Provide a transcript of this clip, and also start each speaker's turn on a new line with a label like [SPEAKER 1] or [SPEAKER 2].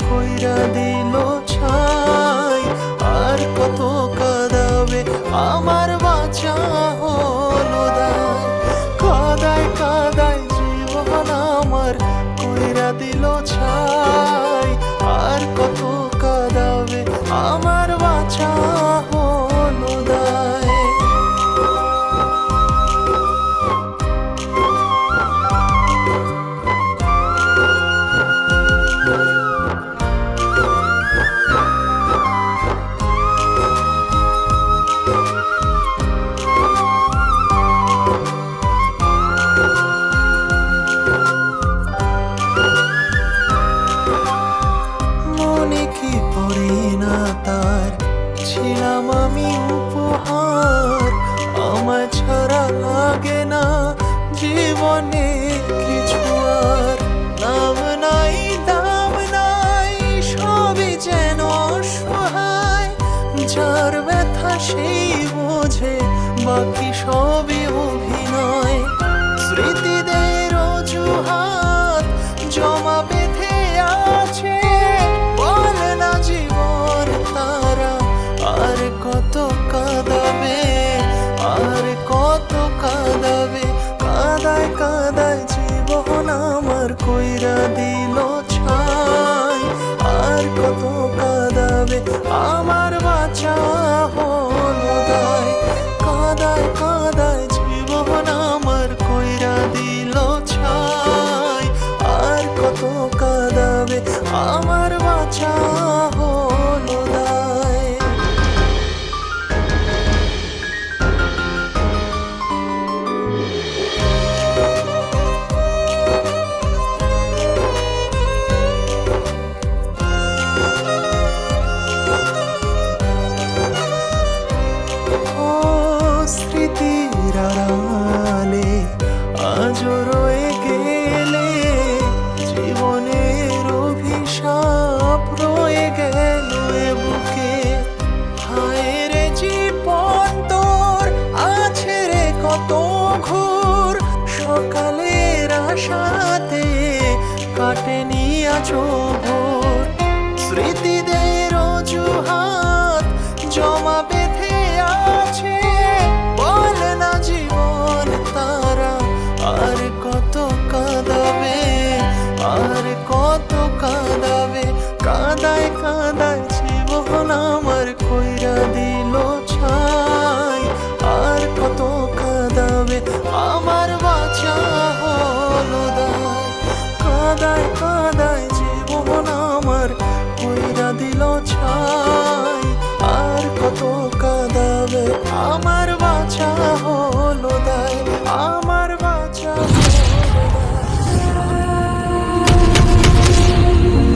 [SPEAKER 1] কইরা দিল ছাই। আর কত কাঁদাবে আমার বাঁচা হলো দায়। কাদায় কাদায় জীবন আমার কইরা দিল ছাই। আর কত কাঁদাবে আমার বাঁচা হলো দায়। মনে কি পড়ে না তার ছিলাম আমি উপহার। আমার ছাড়া লাগে না জীবনে কিছু আর। নাম নাই দাম নাই সবই যেন অসহায়। যার ব্যথা সেই বোঝে বাকি সবই অভিনয়। স্মৃতিদের অজুহাত জমা বেঁধে আছে। বলে না জীবন তারা আর কত কাঁদাবে, আর কত কাঁদাবে। কাদায় কাদায় জীবন আমার কইরা দিল ছাই। আর কত কাঁদাবে আমার বাঁচা হলো দায়। কাদায় কাদায় জীবন আমার কইরা দিল ছাই। আর কত কাঁদাবে আমার বাঁচা হলো দায়। ও স্মৃতির আড়ালে আজও রয়ে গেলে। জীবনের অভিশাপ রয়ে গেল এ বুকে। হায় রে জীবন তোর আছে রে কত ঘোর। সকালের আশাতে কাটেনি আজও ভোর। স্মৃতিদের অজুহাত জমা বেঁধে আছে। বলে না জীবন তারা আর কত কাঁদাবে, আর কত কাঁদাবে। কাদায় কাদায় জীবন আমার কইরা দিল ছাই। আর কত কাঁদাবে আমার বাঁচা হলো দায়। কাদায় কাদায়